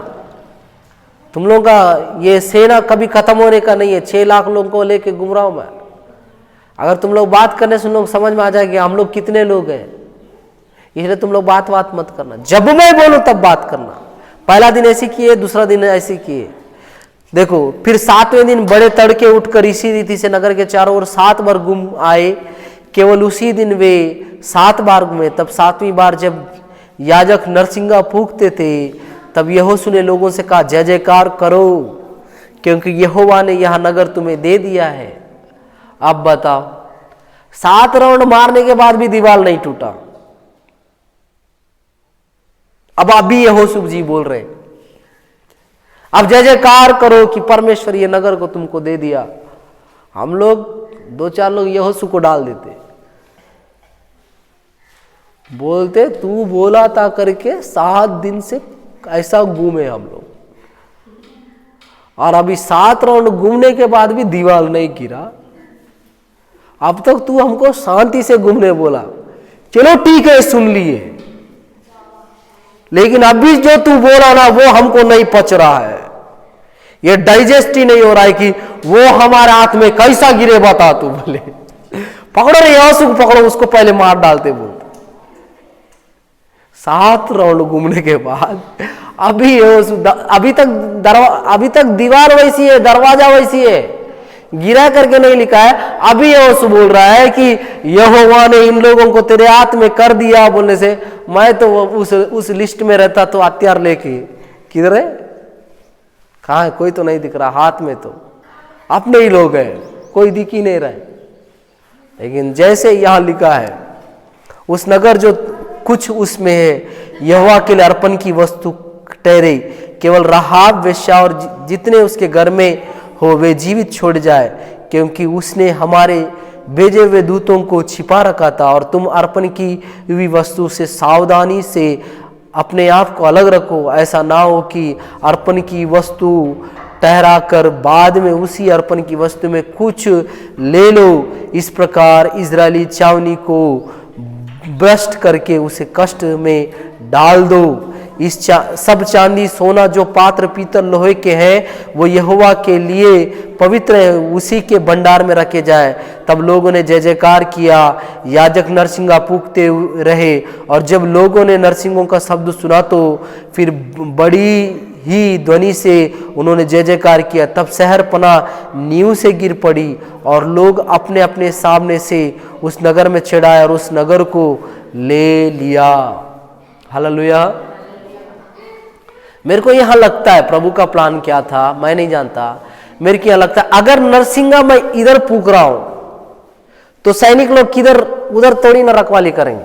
तुम लोगों का ये सेना कभी खत्म होने का नहीं है। 6 लाख लोगों को लेके घूम रहा हूं मैं। अगर तुम लोग बात करने से लोग समझ में आ जाएगी हम लोग कितने लोग हैं, इसलिए तुम लोग बात मत करना। जब मैं बोलूं तब बात करना। पहला दिन ऐसे किए, दूसरा दिन ऐसे किए। देखो फिर 7वें दिन बड़े तड़के उठकर इसी रीति से नगर के चारों ओर 7 बार घूम आए। केवल उसी दिन वे 7 बार घूमे। तब 7वीं बार जब याजक नरसिंगा फूंकते थे तब यहोशू ने लोगों से कहा, जय जयकार करो क्योंकि यहोवा ने यह नगर तुम्हें दे दिया है। अब बताओ, 7 राउंड मारने के बाद भी दीवार नहीं टूटा। अब अभी यहोशू जी बोल रहे, अब जय जयकार करो कि परमेश्वर ये नगर को तुमको दे दिया। हम लोग 2-4 लोग यहोशू को डाल देते, बोलते तू बोला था करके 7 दिन से ऐसा घूमे हम लोग, और अभी 7 राउंड घूमने के बाद भी दीवार नहीं गिरा। अब तक तू हमको शांति से घूमने बोला, चलो ठीक है सुन लिए, लेकिन अभी जो तू बोला ना वो हमको नहीं पच रहा है। ये डाइजेस्ट ही नहीं हो रहा है कि वो हमारे हाथ में कैसा गिरे बता तू। बोले पकड़ो रे यहोशू को, पकड़ो उसको, पहले मार डालते बोलते। 7 राउंड घूमने के बाद अभी तक दीवार वैसी है, दरवाजा वैसी है, गिरा करके नहीं लिखा है। अभी यहोशू बोल रहा है कि यहोवा ने इन लोगों को तेरे हाथ में कर दिया। बोलने से मैं तो उस लिस्ट में रहता तो हथियार लेके, किधर है, कहाँ है, कोई तो नहीं दिख रहा। हाथ में तो अपने ही लोग हैं, कोई दिख ही नहीं रहा है। लेकिन जैसे यहां लिखा है, उस नगर जो कुछ उसमें है यहोवा के लिए अर्पण की वस्तु ठहरे, केवल राहाब वेश्या और जितने उसके घर में हो वे जीवित छोड़ जाए, क्योंकि उसने हमारे भेजे हुए दूतों को छिपा रखा था। और तुम अर्पण की हुई वस्तु से सावधानी से अपने आप को अलग रखो, ऐसा ना हो कि अर्पण की वस्तु ठहरा कर बाद में उसी अर्पण की वस्तु में कुछ ले लो। इस प्रकार इजरायली छावनी को भ्रष्ट करके उसे कष्ट में डाल दो। सब चांदी सोना जो पात्र पीतल लोहे के हैं वो यहोवा के लिए पवित्र है, उसी के भंडार में रखे जाए। तब लोगों ने जय जयकार किया, याजक नरसिंगा फूंकते रहे, और जब लोगों ने नरसिंगों का शब्द सुना तो फिर बड़ी ही ध्वनि से उन्होंने जय जयकार किया। तब शहर पना नींव से गिर पड़ी और लोग अपने अपने सामने से उस नगर में चढ़ाए और उस नगर को ले लिया। हालेलुया। मेरे को यहां लगता है प्रभु का प्लान क्या था मैं नहीं जानता। मेरे को यहां लगता है अगर नरसिंगा मैं इधर फूंक रहा हूं तो सैनिक लोग किधर उधर थोड़ी ना रखवाली करेंगे।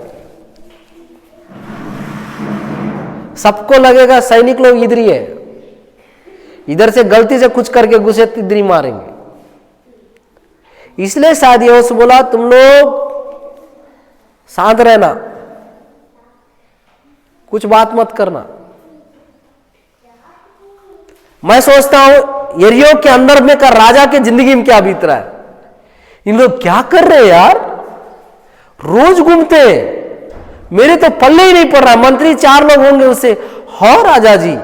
सबको लगेगा सैनिक लोग इधर ही है, इधर से गलती से कुछ करके घुसे इधर ही मारेंगे। इसलिए शायद यहोशू बोला तुम लोग शांत रहना, कुछ बात मत करना। मैं सोचता हूं यरीहो के अंदर में का राजा के जिंदगी में क्या बीत रहा है। इन लोग क्या कर रहे हैं यार, रोज घूमते हैं। मेरे तो पल्ले ही नहीं पड़ रहा। मंत्री 4 लोग होंगे उससे, हाँ राजा जी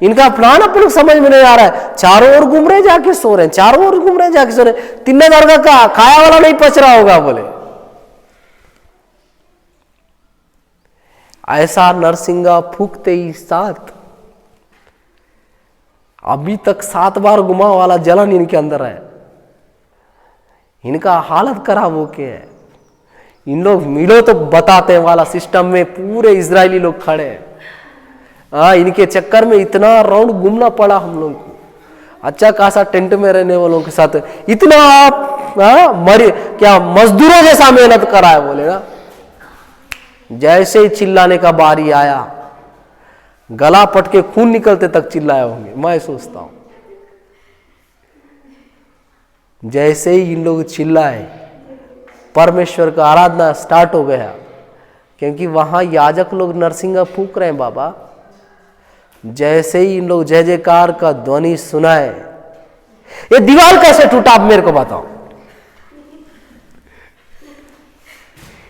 इनका प्लान अपन लोग समझ में नहीं आ रहा है। चारों ओर घूम रहे जाके सो रहे हैं, चारों ओर घूम रहे जाके सो रहे हैं। 3,000 का खाया वाला नहीं पच रहा होगा बोले। ऐसा नरसिंगा फूकते ही 7, अभी तक 7 बार घुमा वाला जलन इनके अंदर है। इनका हालत खराब हो के है। इन लोग मिलो तो बताते वाला सिस्टम में पूरे इजरायली लोग खड़े हैं। इनके चक्कर में इतना राउंड घूमना पड़ा हम लोग को। अच्छा खासा टेंट में रहने वालों के साथ इतना क्या मजदूरों जैसा मेहनत करा है बोले ना। जैसे ही चिल्लाने का बारी आया, गला पट के खून निकलते तक चिल्लाए होंगे, मैं सोचता हूं। जैसे ही इन लोग चिल्लाए, परमेश्वर का आराधना स्टार्ट हो गया, क्योंकि वहां याजक लोग नरसिंगा फूक रहे हैं बाबा। जैसे ही इन लोग जय जयकार का ध्वनि सुनाए, ये दीवार कैसे टूटा आप मेरे को बताओ।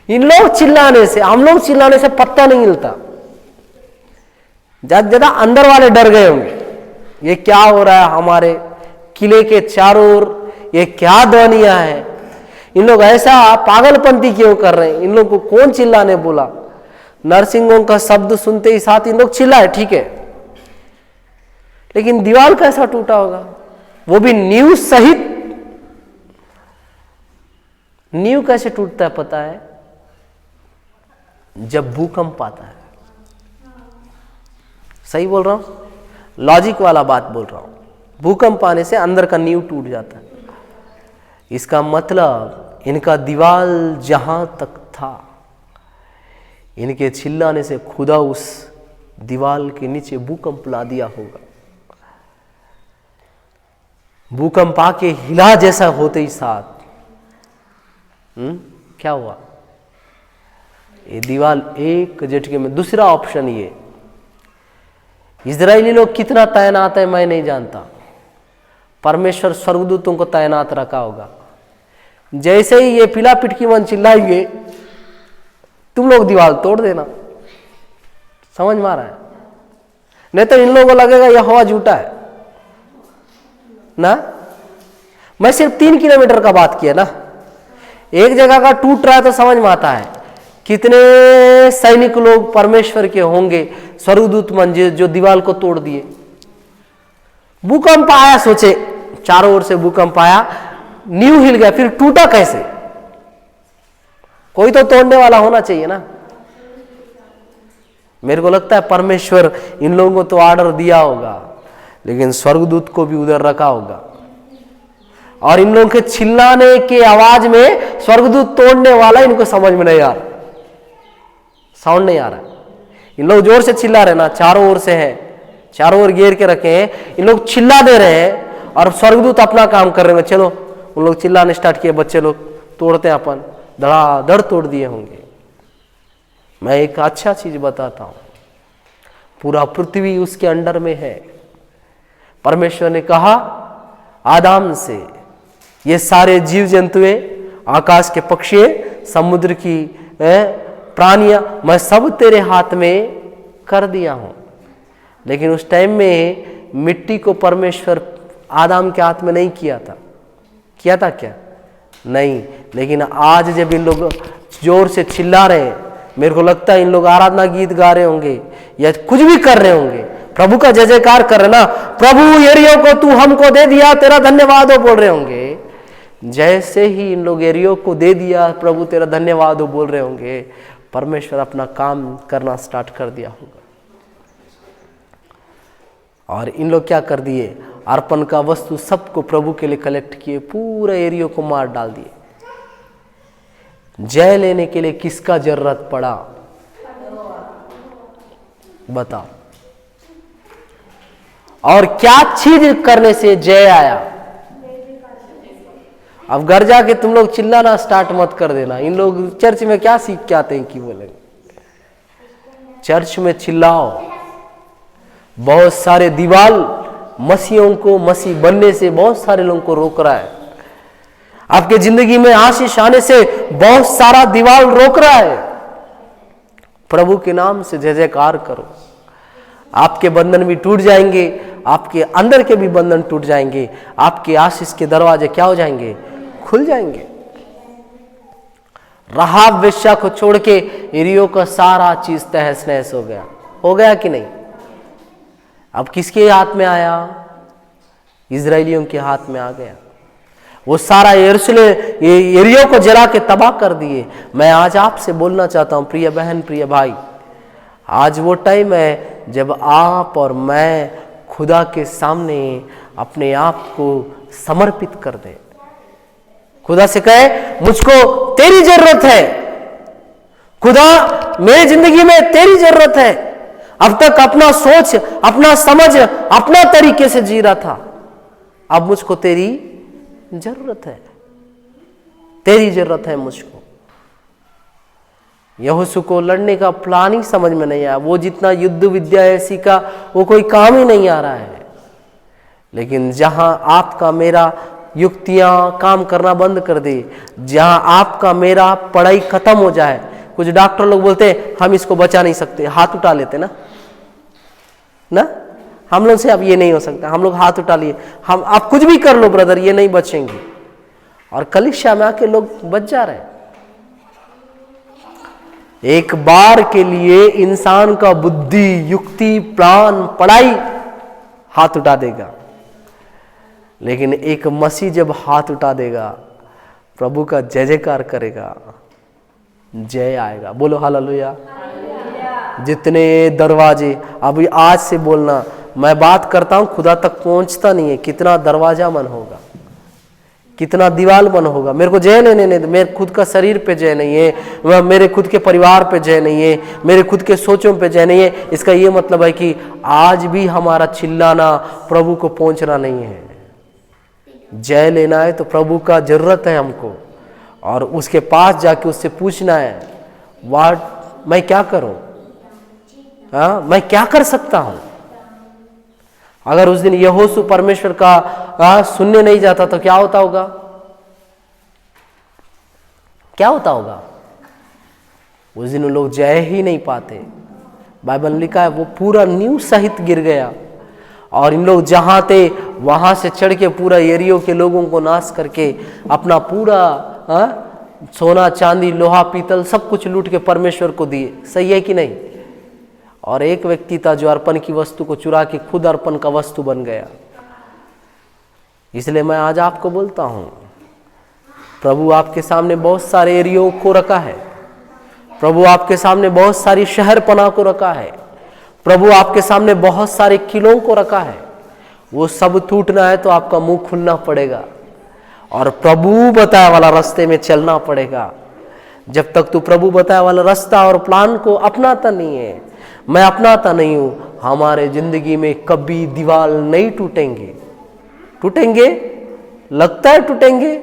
इन लोग चिल्लाने से, हम लोग चिल्लाने से पत्ता नहीं हिलता। ज्यादा अंदर वाले डर गए होंगे, ये क्या हो रहा है हमारे किले के चारों ओर, ये क्या ध्वनियां है। इन लोग ऐसा पागलपंती क्यों कर रहे हैं, इन लोग को कौन चिल्लाने बोला। नरसिंहों का शब्द सुनते ही साथ इन लोग चिल्लाए, ठीक है, लेकिन दीवार कैसा टूटा होगा, वो भी नींव सहित। नींव कैसे टूटता है पता है? जब भूकंप आता है। सही बोल रहा हूं, लॉजिक वाला बात बोल रहा हूं। भूकंप आने से अंदर का नींव टूट जाता है। इसका मतलब इनका दीवार जहां तक था, इनके चिल्लाने से खुदा उस दीवार के नीचे भूकंप ला दिया होगा। भूकंप आके हिला जैसा होते ही साथ क्या हुआ, ये दीवार एक झटके में। दूसरा ऑप्शन ये, इजरायली लोग कितना तैनात है मैं नहीं जानता, परमेश्वर स्वर्गदूतों को तैनात रखा होगा। जैसे ही ये पिला पिटकी मन चिल्लाएंगे, तुम लोग दीवार तोड़ देना। समझ में आ रहा है? नहीं तो इन लोगों को लगेगा यह हवा झूठा है ना। मैं सिर्फ 3 किलोमीटर का बात किया ना, एक जगह का टूट रहा है तो समझ में आता है कितने सैनिक लोग परमेश्वर के होंगे, स्वर्गदूत मन जो दीवार को तोड़ दिए। भूकंप आया, सोचे चारों ओर से भूकंप आया, नींव हिल गया, फिर टूटा कैसे? कोई तो तोड़ने वाला होना चाहिए ना। मेरे को लगता है परमेश्वर इन लोगों को तो ऑर्डर दिया होगा, लेकिन स्वर्गदूत को भी उधर रखा होगा। और इन लोगों के चिल्लाने के आवाज में स्वर्गदूत तोड़ने वाला इनको समझ में नहीं आ रहा, साउंड नहीं आ रहा। इन लोग जोर से चिल्ला रहे ना, चारों ओर से है, चारों ओर घेर के रखे हैं, इन लोग चिल्ला दे रहे हैं और स्वर्गदूत अपना काम कर रहे हैं। चलो उन लोग चिल्लाने स्टार्ट किए, बच्चे लोग तोड़ते हैं, अपन धड़ाधड़ तोड़ दिए होंगे। मैं एक अच्छा चीज बताता हूं, पूरा पृथ्वी उसके अंडर में है। परमेश्वर ने कहा आदम से, ये सारे जीव जंतुएं, आकाश के पक्षी, समुद्र की प्राणियां, मैं सब तेरे हाथ में कर दिया हूं। लेकिन उस टाइम में मिट्टी को परमेश्वर आदम के हाथ में नहीं किया था। किया था क्या? नहीं। लेकिन आज जब इन लोग जोर से चिल्ला रहे हैं, मेरे को लगता है इन लोग आराधना गीत गा रहे होंगे या कुछ भी कर रहे होंगे, प्रभु का जय जयकार कर रहे ना, प्रभु एरियो को तू हमको दे दिया, तेरा धन्यवाद हो बोल रहे होंगे। जैसे ही इन लोग एरियो को दे दिया, प्रभु तेरा धन्यवाद हो बोल रहे होंगे, परमेश्वर अपना काम करना स्टार्ट कर दिया होगा। और इन लोग क्या कर दिए, अर्पण का वस्तु सबको प्रभु के लिए कलेक्ट किए, पूरे एरियो को मार डाल दिए। जय लेने के लिए किसका जरूरत पड़ा बताओ? और क्या चीज करने से जय आया? अब घर जाके तुम लोग चिल्लाना स्टार्ट मत कर देना। इन लोग चर्च में क्या सीख के आते हैं कि बोले, चर्च में चिल्लाओ। बहुत सारे दीवाल मसीहों को मसीह बनने से बहुत सारे लोगों को रोक रहा है। आपके जिंदगी में आशीष आने से बहुत सारा दीवार रोक रहा है। प्रभु के नाम से जय जयकार करो, आपके बंधन भी टूट जाएंगे, आपके अंदर के भी बंधन टूट जाएंगे, आपके आशीष के दरवाजे क्या हो जाएंगे? खुल जाएंगे। राहाब वेश्या को छोड़ के यरीहो का सारा चीज तहस नहस हो गया कि नहीं? अब किसके हाथ में आया? इजरायलियों के हाथ में आ गया। वो सारा यरीहो को जला के तबाह कर दिए। मैं आज आपसे बोलना चाहता हूं प्रिय बहन, प्रिय भाई, आज वो टाइम है जब आप और मैं खुदा के सामने अपने आप को समर्पित कर दें। खुदा से कहे मुझको तेरी जरूरत है, खुदा मेरी जिंदगी में तेरी जरूरत है। अब तक अपना सोच, अपना समझ, अपना तरीके से जी रहा था, अब मुझको तेरी जरूरत है, तेरी जरूरत है मुझको। यहोशू को लड़ने का प्लान ही समझ में नहीं आया। वो जितना युद्ध विद्या है सीखा, वो कोई काम ही नहीं आ रहा है। लेकिन जहां आपका मेरा युक्तियां काम करना बंद कर दे, जहां आपका मेरा पढ़ाई खत्म हो जाए, कुछ डॉक्टर लोग बोलते हैं हम इसको बचा नहीं सकते, हाथ उठा लेते ना हम लोग से अब ये नहीं हो सकता, हम लोग हाथ उठा लिए, हम आप कुछ भी कर लो ब्रदर, ये नहीं बचेंगे। और कलीसिया में आके लोग बच जा रहे हैं। एक बार के लिए इंसान का बुद्धि, युक्ति, प्लान, पढ़ाई हाथ उठा देगा, लेकिन एक मसीह जब हाथ उठा देगा, प्रभु का जय जयकार करेगा, जय आएगा। बोलो हालेलुया। जितने दरवाजे, अभी आज से बोलना, मैं बात करता हूं खुदा तक पहुंचता नहीं है, कितना दरवाजा मन होगा, कितना दीवाल बन होगा। मेरे को जय नहीं, मेरे खुद का शरीर पे जय नहीं है, मेरे खुद के परिवार पे जय नहीं है, मेरे खुद के सोचों पे जय नहीं है। इसका ये मतलब है कि आज भी हमारा चिल्लाना प्रभु को पहुंचना नहीं है। जय लेना है तो प्रभु का जरूरत है हमको, और उसके पास जाके उससे पूछना है, वाट मैं क्या करूं, मैं क्या कर सकता हूं। अगर उस दिन यहोशू परमेश्वर का सुनने नहीं जाता तो क्या होता होगा? क्या होता होगा? उस दिन लोग जय ही नहीं पाते। बाइबल में लिखा है वो पूरा नींव सहित गिर गया, और इन लोग जहां थे वहां से चढ़ के पूरा यरीहो के लोगों को नाश करके अपना पूरा सोना चांदी लोहा पीतल सब कुछ लूट के परमेश्वर को दिए। सही है कि नहीं? और एक व्यक्ति था जो अर्पण की वस्तु को चुरा के खुद अर्पण का वस्तु बन गया। इसलिए मैं आज आपको बोलता हूं, प्रभु आपके सामने बहुत सारे यरीहो को रखा है, प्रभु आपके सामने बहुत सारी शहरपनाह को रखा है, प्रभु आपके सामने बहुत सारे किलों को रखा है। वो सब टूटना है तो आपका मुंह खुलना पड़ेगा और प्रभु बताया वाला रास्ते में चलना पड़ेगा। जब तक तू प्रभु बताया वाला रास्ता और प्लान को अपनाता नहीं है, मैं अपनाता नहीं हूं, हमारे जिंदगी में कभी दीवार नहीं टूटेंगे। टूटेंगे, लगता है टूटेंगे,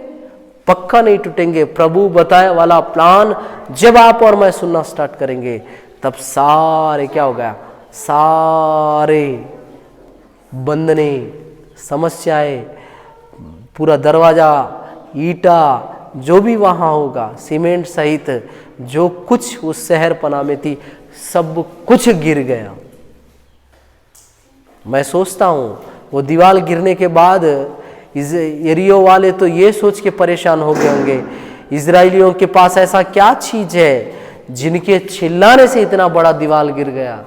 पक्का नहीं टूटेंगे। प्रभु बताया वाला प्लान जब आप और मैं सुनना स्टार्ट करेंगे, तब सारे क्या होगा, सारे बंधने, समस्याएं, पूरा दरवाजा, ईटा, जो भी वहां होगा, सीमेंट सहित जो कुछ उस शहर पना में थी, सब कुछ गिर गया। मैं सोचता हूं वो दीवार गिरने के बाद यरीहो वाले तो ये सोच के परेशान हो गए होंगे, इजराइलियों के पास ऐसा क्या चीज है जिनके चिल्लाने से इतना बड़ा दीवार गिर गया,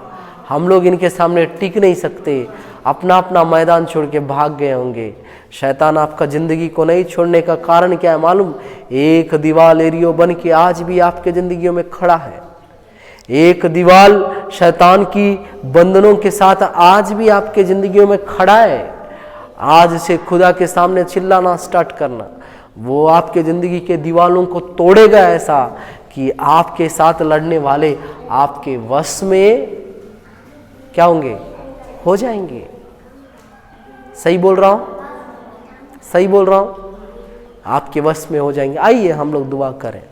हम लोग इनके सामने टिक नहीं सकते, अपना अपना मैदान छोड़ के भाग गए होंगे। शैतान आपका जिंदगी को नहीं छोड़ने का कारण क्या है मालूम? एक दीवार यरीहो बन के आज भी आपके जिंदगियों में खड़ा है। एक दीवार शैतान की बंधनों के साथ आज भी आपके जिंदगियों में खड़ा है। आज से खुदा के सामने चिल्लाना स्टार्ट करना, वो आपके जिंदगी के दीवारों को तोड़ेगा, ऐसा कि आपके साथ लड़ने वाले आपके वश में क्या होंगे, हो जाएंगे। सही बोल रहा हूं? सही बोल रहा हूं? आपके वश में हो जाएंगे। आइए हम लोग दुआ करें।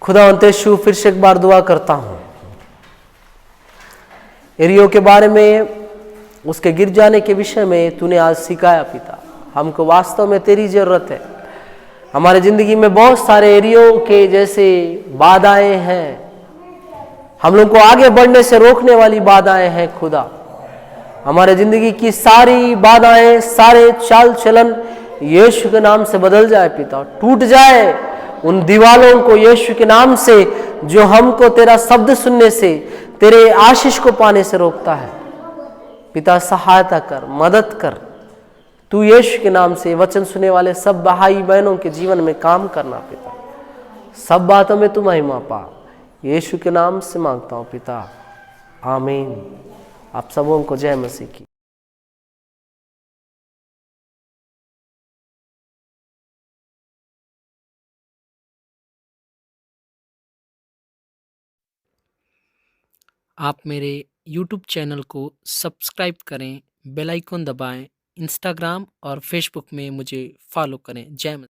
खुदावंत यीशु, फिर से एक बार दुआ करता हूं, एरियो के बारे में, उसके गिर जाने के विषय में तूने आज सिखाया पिता। हमको वास्तव में तेरी जरूरत है। हमारे जिंदगी में बहुत सारे एरियो के जैसे बाधाएं हैं, हम लोग को आगे बढ़ने से रोकने वाली बाधाएं हैं खुदा। हमारे जिंदगी की सारी बाधाएं, सारे चाल चलन यीशु के नाम से बदल जाए पिता, टूट जाए उन दीवालों को यीशु के नाम से, जो हमको तेरा शब्द सुनने से, तेरे आशीष को पाने से रोकता है। पिता सहायता कर, मदद कर। तू यीशु के नाम से वचन सुनने वाले सब भाई बहनों के जीवन में काम करना पिता। सब बातों में तू महिमा पा। यीशु के नाम से मांगता हूँ पिता, आमीन। आप सबों को जय मसीह की। आप मेरे YouTube चैनल को सब्सक्राइब करें, बेल आइकन दबाएं, इंस्टाग्राम और फेसबुक में मुझे फॉलो करें। जय